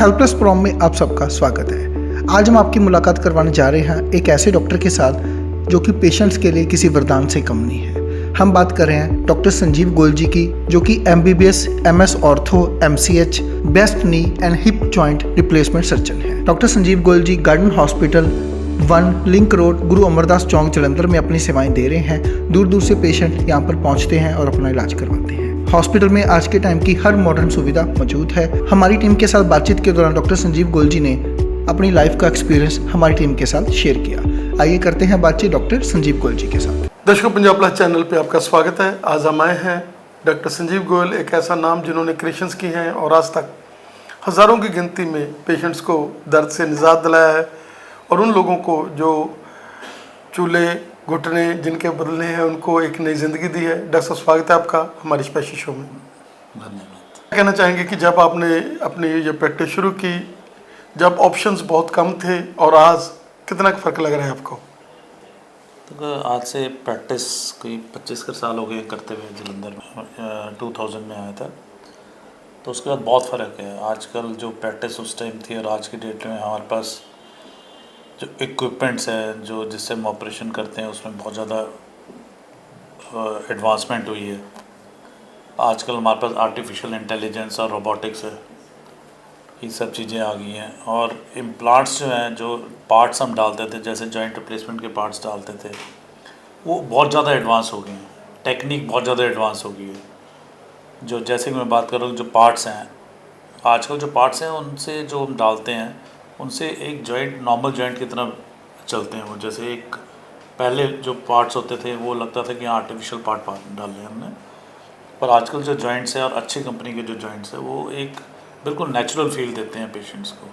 Helpless prom में आप सबका स्वागत है। आज हम आपकी मुलाकात करवाने जा रहे हैं एक ऐसे डॉक्टर के साथ जो कि पेशेंट्स के लिए किसी वरदान से कम नहीं है। हम बात कर रहे हैं डॉक्टर संजीव गोयल जी की, जो कि MBBS, MS ortho, MCH, best knee and hip joint replacement surgeon है। डॉक्टर संजीव गोयल जी गार्डन हॉस्पिटल 1 लिंक रोड, गुरु अमरदास चौक, जलंधर में अपनी सेवाएं दे रहे हैं। दूर दूर से पेशेंट यहाँ पर पहुँचते हैं और अपना इलाज करवाते हैं। हॉस्पिटल में आज के टाइम की हर मॉडर्न सुविधा मौजूद है। हमारी टीम के साथ बातचीत के दौरान डॉक्टर संजीव गोयल जी ने अपनी लाइफ का एक्सपीरियंस हमारी टीम के साथ शेयर किया। आइए करते हैं बातचीत डॉक्टर संजीव गोयल जी के साथ। दर्शकों, पंजाब प्लस चैनल पे आपका स्वागत है। आज हम आए हैं डॉक्टर संजीव गोयल, एक ऐसा नाम जिन्होंने क्रिएशंस की हैं और आज तक हज़ारों की गिनती में पेशेंट्स को दर्द से निजात दिलाया है, और उन लोगों को जो चूल्हे घुटने जिनके बदलने हैं उनको एक नई ज़िंदगी दी है। डॉक्टर साहब, स्वागत है आपका हमारी स्पेशल शो में। धन्यवाद। कहना चाहेंगे कि जब आपने अपनी ये प्रैक्टिस शुरू की, जब ऑप्शंस बहुत कम थे, और आज कितना फ़र्क लग रहा है आपको? तो आज से प्रैक्टिस कोई 25 साल हो गए करते हुए। जलंधर में 2000 में आया था, तो उसके बाद बहुत फ़र्क है। आजकल जो प्रैक्टिस उस टाइम थी और आज की डेट में हमारे पास जो इक्विपमेंट्स हैं जो जिससे हम ऑपरेशन करते हैं उसमें बहुत ज़्यादा एडवांसमेंट हुई है। आजकल हमारे पास आर्टिफिशियल इंटेलिजेंस और रोबोटिक्स है, ये सब चीज़ें आ गई हैं। और इम्प्लांट्स जो हैं, जो पार्ट्स हम डालते थे, जैसे जॉइंट रिप्लेसमेंट के पार्ट्स डालते थे, वो बहुत ज़्यादा एडवांस हो गए हैं। टेक्निक बहुत ज़्यादा एडवांस हो गई है। जो जैसे कि मैं बात करूँ, जो पार्ट्स हैं आजकल, जो पार्ट्स हैं उनसे जो हम डालते हैं उनसे एक जॉइंट नॉर्मल जॉइंट की तरह चलते हैं वो। जैसे एक पहले जो पार्ट्स होते थे वो लगता था कि यहाँ आर्टिफिशियल पार्ट डाल रहे हैं हमने, पर आजकल जो जॉइंट्स हैं और अच्छी कंपनी के जो जॉइंट्स हैं वो एक बिल्कुल नेचुरल फील देते हैं पेशेंट्स को।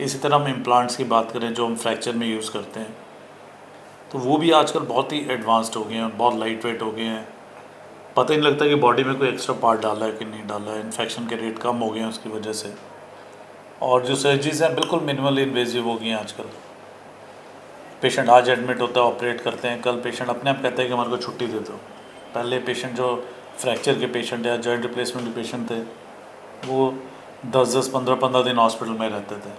इसी तरह हम इम्प्लांट्स की बात करें जो हम फ्रैक्चर में यूज़ करते हैं, तो वो भी आजकल बहुत ही एडवांस्ड हो गए हैं, बहुत लाइट वेट हो गए हैं। पता ही नहीं लगता कि बॉडी में कोई एक्स्ट्रा पार्ट डाला है कि नहीं डाला है। इन्फेक्शन के रेट कम हो गए हैं उसकी वजह से। और जो सर्जरीज हैं बिल्कुल मिनिमल इन्वेजिव हो गई हैं आजकल। पेशेंट आज एडमिट होता है, ऑपरेट करते हैं, कल पेशेंट अपने आप कहता है कि हमारे को छुट्टी दे दो। पहले पेशेंट जो फ्रैक्चर के पेशेंट या जॉइंट रिप्लेसमेंट के पेशेंट थे वो 10-10, 15-15 दिन हॉस्पिटल में रहते थे।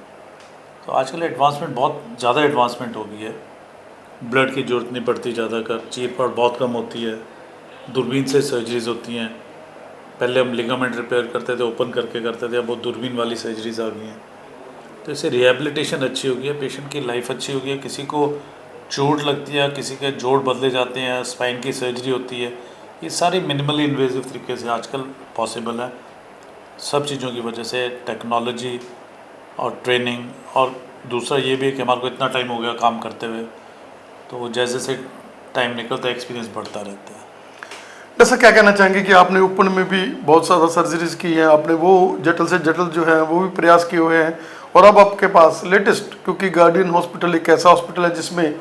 तो आजकल एडवांसमेंट, बहुत ज़्यादा एडवांसमेंट हो गई है। ब्लड की ज़रूरत नहीं पड़ती ज़्यादा कर, चीरफाड़ बहुत कम होती है, दूरबीन से सर्जरीज होती हैं। पहले हम लिगामेंट रिपेयर करते थे, ओपन करके करते थे, अब वो दूरबीन वाली सर्जरीज आ गई हैं। तो इससे रिहेबिलिटेशन अच्छी हो गई है, पेशेंट की लाइफ अच्छी हो गई है। किसी को चोट लगती है, किसी के जोड़ बदले जाते हैं, स्पाइन की सर्जरी होती है, ये सारी मिनिमली इन्वेजिव तरीके से आजकल पॉसिबल है। सब चीज़ों की वजह से टेक्नोलॉजी और ट्रेनिंग, और दूसरा ये भी है कि हमारे को इतना टाइम हो गया काम करते हुए, तो जैसे जैसे टाइम निकलता है एक्सपीरियंस बढ़ता रहता है। जैसा क्या कहना चाहेंगे कि आपने ओपन में भी बहुत ज़्यादा सर्जरीज की हैं, आपने वो जटिल से जटिल जो है वो भी प्रयास किए हुए हैं, और अब आपके पास लेटेस्ट, क्योंकि गार्डियन हॉस्पिटल एक ऐसा हॉस्पिटल है जिसमें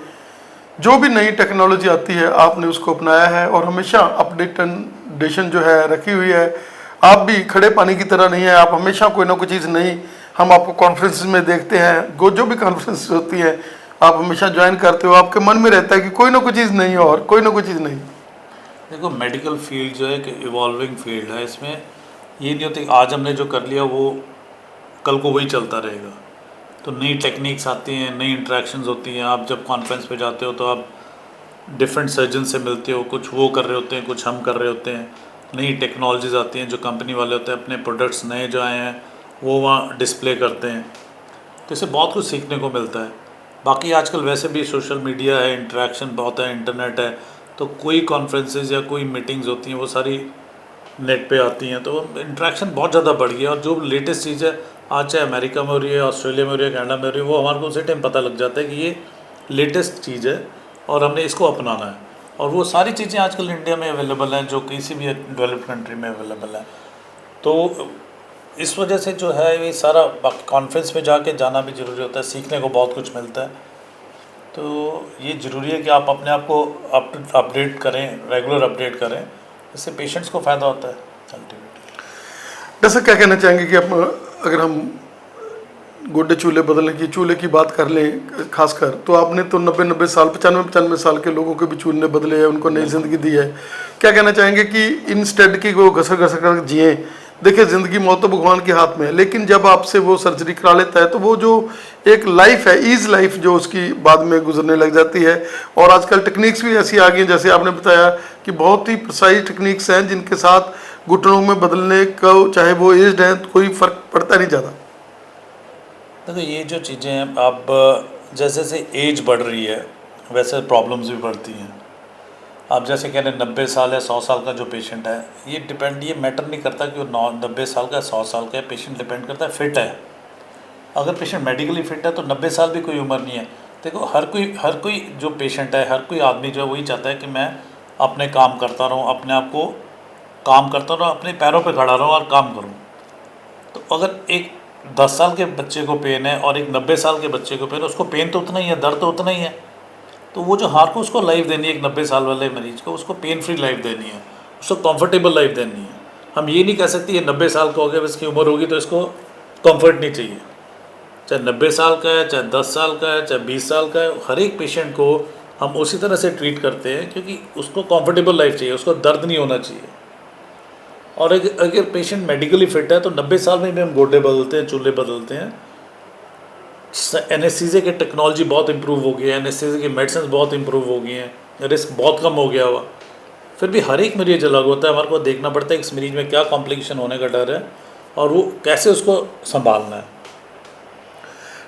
जो भी नई टेक्नोलॉजी आती है आपने उसको अपनाया है, और हमेशा अपडेशन जो है रखी हुई है। आप भी खड़े पानी की तरह नहीं है, आप हमेशा कोई ना कोई चीज़ नहीं, हम आपको कॉन्फ्रेंस में देखते हैं, जो भी कॉन्फ्रेंस होती है आप हमेशा ज्वाइन करते हो, आपके मन में रहता है कि कोई ना कोई चीज़ नहीं और कोई ना कोई चीज़ नहीं। देखो, मेडिकल फील्ड जो है कि इवॉल्विंग फील्ड है। इसमें ये नहीं होता कि आज हमने जो कर लिया वो कल को वही चलता रहेगा। तो नई टेक्निक्स आती हैं, नई इंटरेक्शंस होती हैं। आप जब कॉन्फ्रेंस पे जाते हो तो आप डिफरेंट सर्जन से मिलते हो, कुछ वो कर रहे होते हैं, कुछ हम कर रहे होते हैं। नई टेक्नोलॉजीज़ आती हैं, जो कंपनी वाले होते हैं अपने प्रोडक्ट्स नए जो आए हैं वो वहाँ डिस्प्ले करते हैं, तो इससे बहुत कुछ सीखने को मिलता है। बाकी आजकल वैसे भी सोशल मीडिया है, इंटरेक्शन बहुत है, इंटरनेट है, तो कोई कॉन्फ्रेंसेस या कोई मीटिंग्स होती हैं वो सारी नेट पे आती हैं, तो इंटरेक्शन बहुत ज़्यादा बढ़ गया। और जो लेटेस्ट चीज़ है आज, चाहे अमेरिका में हो रही है, ऑस्ट्रेलिया में हो रही है, कनाडा में हो रही है, वो हमारे को उसी टाइम पता लग जाता है कि ये लेटेस्ट चीज़ है और हमने इसको अपनाना है। और वो सारी चीज़ें आजकल इंडिया में अवेलेबल हैं जो किसी भी डेवलप्ड कंट्री में अवेलेबल है। तो इस वजह से जो है ये सारा कॉन्फ्रेंस में जाके जाना भी ज़रूरी होता है, सीखने को बहुत कुछ मिलता है। तो ये ज़रूरी है कि आप अपने आप को अपडेट करें, रेगुलर अपडेट करें, इससे पेशेंट्स को फ़ायदा होता है अल्टीमेटली। जैसा क्या कहना चाहेंगे कि अगर हम गोड्डे चूल्हे बदलने की, चूल्हे की बात कर लें खासकर, तो आपने तो 90-90 साल, 95-95 साल के लोगों के भी चूल्हे बदले हैं, उनको नई ज़िंदगी दी है। क्या कहना चाहेंगे कि इंस्टेड की वो घसर घसर कर जिए, देखिए ज़िंदगी मौत तो भगवान के हाथ में है, लेकिन जब आपसे वो सर्जरी करा लेता है तो वो जो एक लाइफ है, ईज लाइफ जो उसकी बाद में गुजरने लग जाती है। और आजकल टेक्निक्स भी ऐसी आ गई हैं, जैसे आपने बताया कि बहुत ही प्रिसाइज टेक्निक्स हैं जिनके साथ घुटनों में बदलने का, चाहे वो एज्ड हैं, तो कोई फ़र्क पड़ता नहीं ज़्यादा। देखो ये जो चीज़ें हैं, अब जैसे जैसे एज बढ़ रही है वैसे प्रॉब्लम्स भी बढ़ती हैं। आप जैसे कह रहे हैं 90 साल या 100 साल का जो पेशेंट है, ये मैटर नहीं करता कि वो 90 साल का 100 साल का है। पेशेंट डिपेंड करता है फिट है। अगर पेशेंट मेडिकली फिट है तो 90 साल भी कोई उम्र नहीं है। देखो हर कोई जो पेशेंट है, हर कोई आदमी जो है वही चाहता है कि मैं अपने काम करता रहूँ, अपने आप को काम करता रहूँ, अपने पैरों पे खड़ा रहूँ और काम करूँ। तो अगर एक 10 साल के बच्चे को पेन है और एक 90 साल के बच्चे को पेन है, उसको पेन तो उतना ही है, दर्द तो उतना ही है। तो वो जो हार को उसको लाइफ देनी है, एक 90 साल वाले मरीज को उसको पेन फ्री लाइफ देनी है, उसको कंफर्टेबल लाइफ देनी है। हम ये नहीं कह सकते ये 90 साल का हो गया, इसकी उम्र होगी तो इसको कंफर्ट नहीं चाहिए। चाहे 90 साल का है, चाहे 10 साल का है, चाहे 20 साल का है, हर एक पेशेंट को हम उसी तरह से ट्रीट करते हैं क्योंकि उसको कंफर्टेबल लाइफ चाहिए, उसको दर्द नहीं होना चाहिए। और अगर पेशेंट मेडिकली फिट है तो 90 साल में भी हम गोडे बदलते हैं, चूल्हे बदलते हैं। एनेस्थीसिया की टेक्नोलॉजी बहुत इंप्रूव हो गई है, एनेस्थीसिया की मेडिसिन बहुत इंप्रूव हो गई हैं, रिस्क बहुत कम हो गया हुआ। फिर भी हर एक मरीज अलग होता है, हमारे को देखना पड़ता है कि इस मरीज में क्या कॉम्प्लिकेशन होने का डर है और वो कैसे उसको संभालना है।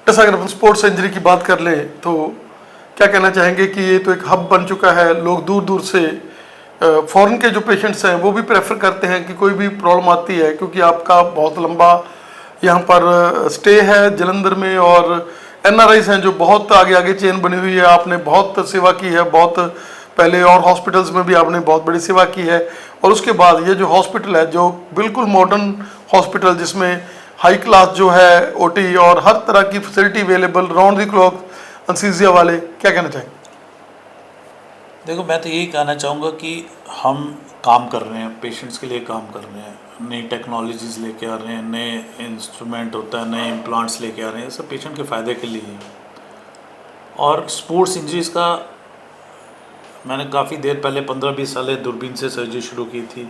जैसा अगर अपन स्पोर्ट्स इंजरी की बात कर लें तो क्या कहना चाहेंगे कि ये तो एक हब बन चुका है, लोग दूर दूर से फॉरेन के जो पेशेंट्स हैं वो भी प्रेफर करते हैं कि कोई भी प्रॉब्लम आती है, क्योंकि आपका बहुत लंबा यहाँ पर स्टे है जलंधर में, और एनआरआईज हैं जो बहुत आगे आगे चेन बनी हुई है। आपने बहुत सेवा की है, बहुत पहले और हॉस्पिटल्स में भी आपने बहुत बड़ी सेवा की है, और उसके बाद ये जो हॉस्पिटल है जो बिल्कुल मॉडर्न हॉस्पिटल जिसमें हाई क्लास जो है ओटी और हर तरह की facility available, round the clock anaesthesia वाले, क्या कहना चाहेंगे? देखो मैं तो यही कहना चाहूँगा कि हम काम कर रहे हैं, पेशेंट्स के लिए काम कर रहे हैं, नई टेक्नोलॉजीज़ लेके आ रहे हैं, नए इंस्ट्रूमेंट होता है, नए इम्प्लांट्स लेके आ रहे हैं, सब पेशेंट के फ़ायदे के लिए है। और स्पोर्ट्स इंजरीज़ का मैंने काफ़ी देर पहले 15-20 साल दूरबीन से सर्जरी शुरू की थी,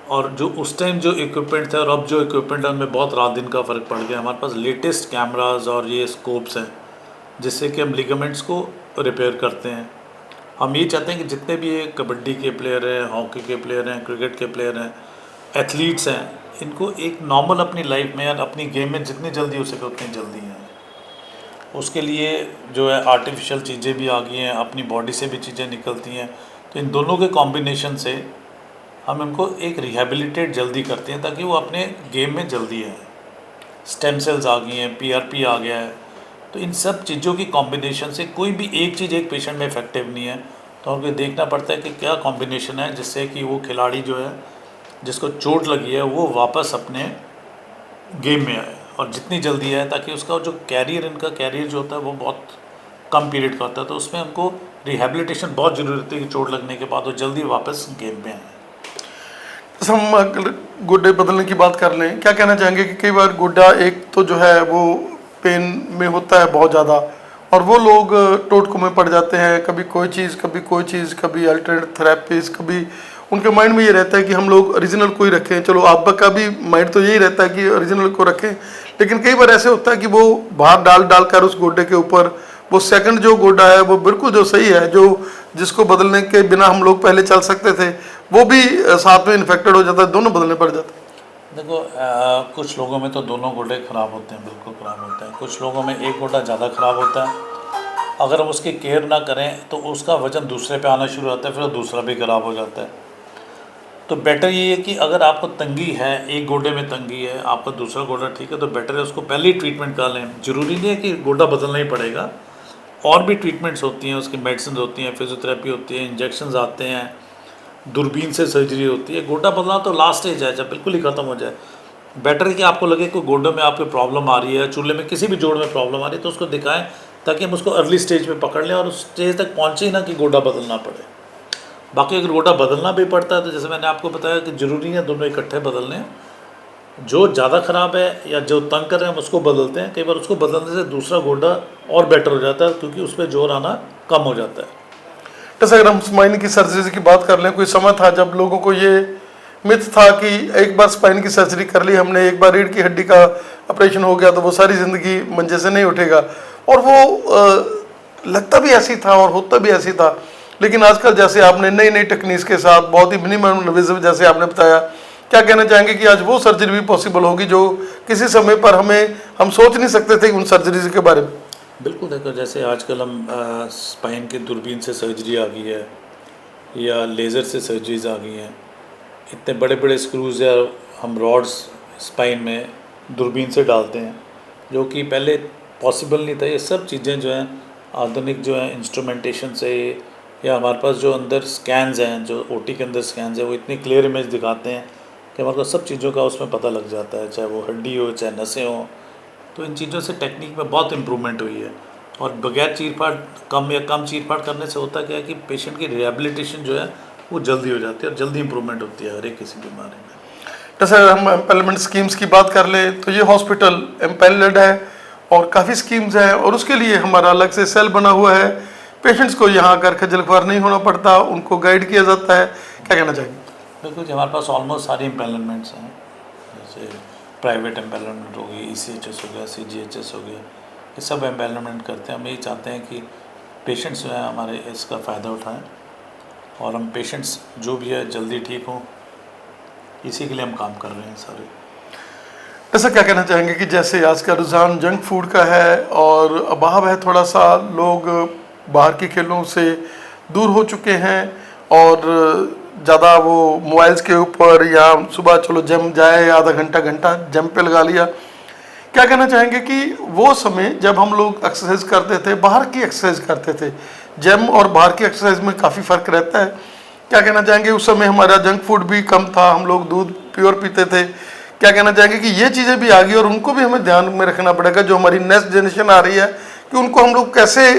और जो उस टाइम जो इक्विपमेंट थे और अब जो इक्विपमेंट है उनमें बहुत रात दिन का फ़र्क पड़ गया। हमारे पास लेटेस्ट कैमराज और ये स्कोप्स हैं जिससे कि हम लिगामेंट्स को रिपेयर करते हैं। हम ये चाहते हैं कि जितने भी ये कबड्डी के प्लेयर हैं, हॉकी के प्लेयर हैं, क्रिकेट के प्लेयर हैं, एथलीट्स हैं, इनको एक नॉर्मल अपनी लाइफ में और अपनी गेम में जितनी जल्दी हो सके उतनी जल्दी हैं। उसके लिए जो है आर्टिफिशियल चीज़ें भी आ गई हैं, अपनी बॉडी से भी चीज़ें निकलती हैं। तो इन दोनों के कॉम्बिनेशन से हम इनको एक रिहेबिलिटेट जल्दी करते हैं ताकि वो अपने गेम में जल्दी आए। स्टेम सेल्स आ गई हैं, पीआरपी आ गया है। तो इन सब चीज़ों की कॉम्बिनेशन से कोई भी एक चीज़ एक पेशेंट में इफेक्टिव नहीं है, तो हमको देखना पड़ता है कि क्या कॉम्बिनेशन है जिससे कि वो खिलाड़ी जो है जिसको चोट लगी है वो वापस अपने गेम में आए और जितनी जल्दी आए, ताकि उसका जो कैरियर जो होता है वो बहुत कम पीरियड का होता है। तो उसमें हमको रिहेबिलिटेशन बहुत ज़रूरी होती है कि चोट लगने के बाद वो जल्दी वापस गेम में आए। हम अगर गोड्डे बदलने की बात कर लें, क्या कहना चाहेंगे कि कई बार गोड्डा एक तो जो है वो पेन में होता है बहुत ज़्यादा, और वो लोग टोटकों में पड़ जाते हैं, कभी कोई चीज़ कभी कोई चीज़, कभी अल्टरनेट थेरेपीज, कभी उनके माइंड में ये रहता है कि हम लोग ओरिजिनल को ही रखें। चलो आपका भी माइंड तो यही रहता है कि ओरिजिनल को रखें, लेकिन कई बार ऐसे होता है कि वो बाहर डाल कर उस गोड्डे के ऊपर वो सेकंड जो गोड्डा है वो बिल्कुल जो सही है, जो जिसको बदलने के बिना हम लोग पहले चल सकते थे, वो भी साथ में इन्फेक्टेड हो जाता है, दोनों बदलने पड़ जाते हैं। देखो कुछ लोगों में तो दोनों गोड्डे ख़राब होते हैं, बिल्कुल ख़राब होते हैं। कुछ लोगों में एक गोड्डा ज़्यादा ख़राब होता है, अगर हम उसकी केयर ना करें तो उसका वजन दूसरे पे आना शुरू होता है, फिर दूसरा भी ख़राब हो जाता है। तो बेटर ये है कि अगर आपको तंगी है, एक गोड्डे में तंगी है, आपका दूसरा गोड्डा ठीक है, तो बेटर है उसको पहले ही ट्रीटमेंट कर लें। ज़रूरी नहीं है कि गोड्डा बदलना ही पड़ेगा, और भी ट्रीटमेंट्स होती हैं, उसकी मेडिसिन होती हैं, फिजियोथेरेपी होती है, इंजेक्शंस आते हैं, दूरबीन से सर्जरी होती है। गोड्डा बदलना तो लास्ट स्टेज है, जब बिल्कुल ही ख़त्म हो जाए। बेटर है कि आपको लगे कि गोड्डे में आपको प्रॉब्लम आ रही है, चूल्हे में किसी भी जोड़ में प्रॉब्लम आ रही है, तो उसको दिखाएं ताकि हम उसको अर्ली स्टेज पे पकड़ लें और उस स्टेज तक पहुँचे ही ना कि गोड्डा बदलना पड़े। बाकी अगर गोड्डा बदलना भी पड़ता है तो जैसे मैंने आपको बताया कि ज़रूरी है दोनों इकट्ठे बदलने। जो ज़्यादा ख़राब है या जो तंग कर रहे हैं हम उसको बदलते हैं। कई बार उसको बदलने से दूसरा गोड्डा और बेटर हो जाता है क्योंकि उस पर जोर आना कम हो जाता है। जैसे अगर हम स्माइन की सर्जरी की बात कर लें, कोई समय था जब लोगों को ये मिथ था कि एक बार स्पाइन की सर्जरी कर ली हमने, एक बार रीढ़ की हड्डी का ऑपरेशन हो गया तो वो सारी ज़िंदगी मंजे से नहीं उठेगा, और वो लगता भी ऐसी था और होता भी ऐसी था। लेकिन आजकल जैसे आपने नई नई टेक्निक्स के साथ बहुत ही मिनिमम इन्वेसिव जैसे आपने बताया, क्या कहना चाहेंगे कि आज वो सर्जरी भी पॉसिबल होगी जो किसी समय पर हम सोच नहीं सकते थे उन सर्जरीज के बारे में? बिल्कुल, देखो जैसे आजकल हम स्पाइन की दूरबीन से सर्जरी आ गई है या लेज़र से सर्जरीज आ गई हैं, इतने बड़े बड़े स्क्रूज या हम रॉड्स स्पाइन में दूरबीन से डालते हैं, जो कि पहले पॉसिबल नहीं था। ये सब चीज़ें जो हैं आधुनिक जो है इंस्ट्रूमेंटेशन से, या हमारे पास जो अंदर स्कैन्स हैं, जो ओटी के अंदर स्कैन्स हैं, वो इतनी क्लियर इमेज दिखाते हैं कि हमारे पास सब चीज़ों का उसमें पता लग जाता है, चाहे वो हड्डी हो चाहे नसें हों। तो इन चीज़ों से टेक्निक में बहुत इम्प्रूवमेंट हुई है, और बगैर चीर-फाड़ कम चीर-फाड़ करने से होता क्या है कि पेशेंट की रिहेबिलिटेशन जो है वो जल्दी हो जाती है और जल्दी इम्प्रूवमेंट होती है हर एक किसी बीमारी में। जैसे हम एम्पेलमेंट स्कीम्स की बात कर लें तो ये हॉस्पिटल एम्पेल्ड है और काफ़ी स्कीम्स हैं, और उसके लिए हमारा अलग से सेल बना हुआ है। पेशेंट्स को यहाँ आकर खजल खुआर नहीं होना पड़ता, उनको गाइड किया जाता है। क्या कहना चाहिए? बिल्कुल जी, हमारे पास ऑलमोस्ट सारी एम्पेलमेंट्स हैं, जैसे प्राइवेट एम्पेलमेंट हो गई, ECHS हो गया, CGHS हो गया, ये सब एम्पेलमेंट करते हैं। हम यही चाहते हैं कि पेशेंट्स जो है हमारे इसका फ़ायदा उठाएं, और हम पेशेंट्स जो भी है जल्दी ठीक हों, इसी के लिए हम काम कर रहे हैं सारे। ऐसा क्या कहना चाहेंगे कि जैसे आज का रुझान जंक फूड का है और अभाव है, थोड़ा सा लोग बाहर के खेलों से दूर हो चुके हैं और ज़्यादा वो मोबाइल्स के ऊपर, या सुबह चलो जिम जाए, आधा घंटा जिम पे लगा लिया। क्या कहना चाहेंगे कि वो समय जब हम लोग एक्सरसाइज करते थे, बाहर की एक्सरसाइज करते थे, जिम और बाहर की एक्सरसाइज में काफ़ी फ़र्क रहता है। क्या कहना चाहेंगे उस समय हमारा जंक फूड भी कम था, हम लोग दूध प्योर पीते थे। क्या कहना चाहेंगे कि ये चीज़ें भी आ गई और उनको भी हमें ध्यान में रखना पड़ेगा, जो हमारी नेक्स्ट जनरेशन आ रही है, कि उनको हम लोग कैसे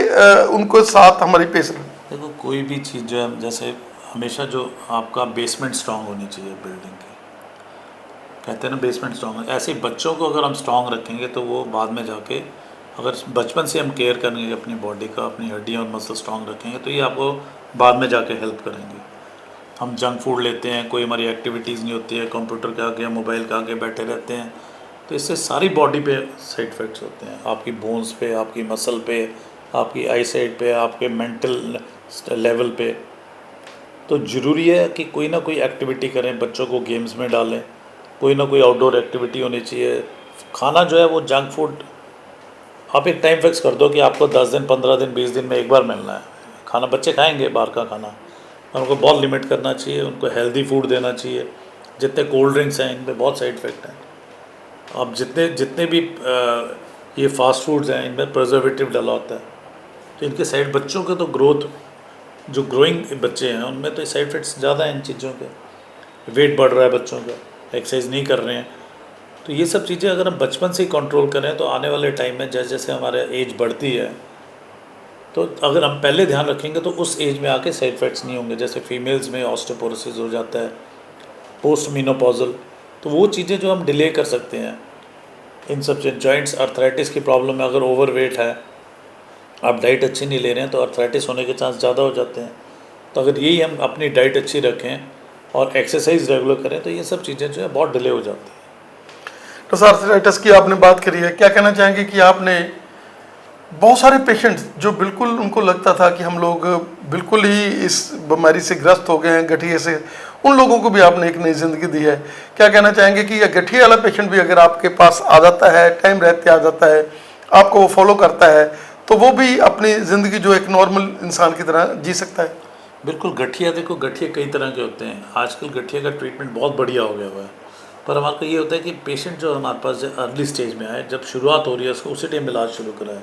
उनको साथ हमारी पेश रखें? देखो कोई भी चीज़ जो है, जैसे हमेशा जो आपका बेसमेंट स्ट्रांग होनी चाहिए बिल्डिंग की, कहते हैं ना बेसमेंट स्ट्रांग, ऐसे ही बच्चों को अगर हम स्ट्रांग रखेंगे तो वो बाद में जाके, अगर बचपन से हम केयर करेंगे अपनी बॉडी का, अपनी हड्डियाँ और मसल स्ट्रांग रखेंगे, तो ये आपको बाद में जाके हेल्प करेंगे। हम जंक फूड लेते हैं, कोई हमारी एक्टिविटीज़ नहीं होती है, कंप्यूटर के आगे मोबाइल के आगे बैठे रहते हैं, तो इससे सारी बॉडी पे साइड इफ़ेक्ट्स होते हैं, आपकी बोन्स पे, आपकी मसल पे, आपकी आई साइड पे, आपके मेंटल लेवल पे। तो ज़रूरी है कि कोई ना कोई एक्टिविटी करें, बच्चों को गेम्स में डालें, कोई ना कोई आउटडोर एक्टिविटी होनी चाहिए। खाना जो है वो जंक फूड आप एक टाइम फिक्स कर दो कि आपको 10 दिन, 15 दिन, 20 दिन में एक बार मिलना है खाना। बच्चे खाएंगे बाहर का खाना, उनको बहुत लिमिट करना चाहिए, उनको हेल्दी फूड देना चाहिए। जितने कोल्ड ड्रिंक्स हैं इनमें बहुत साइड इफ़ेक्ट हैं। अब जितने भी ये फास्ट फूड्स हैं इनमें प्रिजर्वेटिव डाला होता है, तो इनके साइड, बच्चों के तो ग्रोथ, जो ग्रोइंग बच्चे हैं उनमें तो साइड इफ़ेक्ट्स ज़्यादा हैं इन चीज़ों के। वेट बढ़ रहा है बच्चों का, एक्सरसाइज नहीं कर रहे हैं, तो ये सब चीज़ें अगर हम बचपन से ही कंट्रोल करें तो आने वाले टाइम में जैसे जैसे हमारे एज बढ़ती है, तो अगर हम पहले ध्यान रखेंगे तो उस एज में आके साइड इफ़ेक्ट्स नहीं होंगे। जैसे फीमेल्स में ऑस्टियोपोरोसिस हो जाता है, पोस्ट मीनोपॉजल, तो वो चीज़ें जो हम डिले कर सकते हैं। इन सब जॉइंट्स, अर्थराइटिस की प्रॉब्लम में अगर ओवर वेट है, आप डाइट अच्छी नहीं ले रहे हैं, तो अर्थराइटिस होने के चांस ज़्यादा हो जाते हैं। तो अगर यही हम अपनी डाइट अच्छी रखें और एक्सरसाइज रेगुलर करें तो ये सब चीज़ें जो है बहुत डिले हो जाती हैं। तो सर अर्थराइटिस की आपने बात करी है, क्या कहना चाहेंगे कि आपने बहुत सारे पेशेंट्स जो बिल्कुल उनको लगता था कि हम लोग बिल्कुल ही इस बीमारी से ग्रस्त हो गए हैं, गठिए से, उन लोगों को भी आपने एक नई ज़िंदगी दी है। क्या कहना चाहेंगे कि यह गठिए वाला पेशेंट भी अगर आपके पास आ जाता है, टाइम रहते आ जाता है, आपको वो फॉलो करता है, तो वो भी अपनी ज़िंदगी जो एक नॉर्मल इंसान की तरह जी सकता है? बिल्कुल। गठिया, देखो गठिया कई तरह के होते हैं। आजकल गठिया का ट्रीटमेंट बहुत बढ़िया हो गया हुआ है, पर हमारे को ये होता है कि पेशेंट जो हमारे पास अर्ली स्टेज में आए, जब शुरुआत हो रही है उसको उसी टाइम इलाज शुरू कराएं।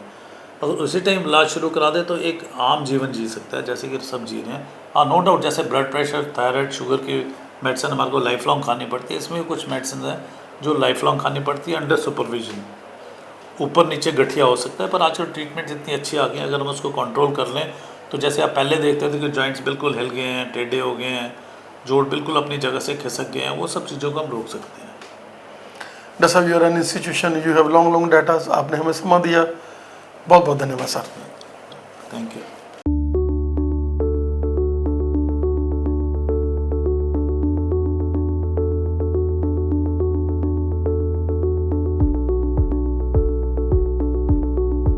अगर उसी टाइम इलाज शुरू करा दे तो एक आम जीवन जी सकता है जैसे कि सब जी रहे हैं। हाँ, नो डाउट, जैसे ब्लड प्रेशर, थायराइड, शुगर की मेडिसिन हमारे को लाइफ लॉन्ग खानी पड़ती है। इसमें भी कुछ मेडिसिन हैं जो लाइफ लॉन्ग खानी पड़ती है अंडर सुपरविजन। ऊपर नीचे गठिया हो सकता है, पर आजकल ट्रीटमेंट इतनी अच्छी आ गई है, अगर हम उसको कंट्रोल कर लें तो जैसे आप पहले देखते थे कि जॉइंट्स बिल्कुल हिल गए हैं, टेढ़े हो गए हैं, जोड़ बिल्कुल अपनी जगह से खिसक गए हैं, वो सब चीज़ों को हम रोक सकते हैं। डॉक्टर साहब, you are an institution, you have long data, आपने हमें समय दिया, बहुत बहुत धन्यवाद सर। Thank you.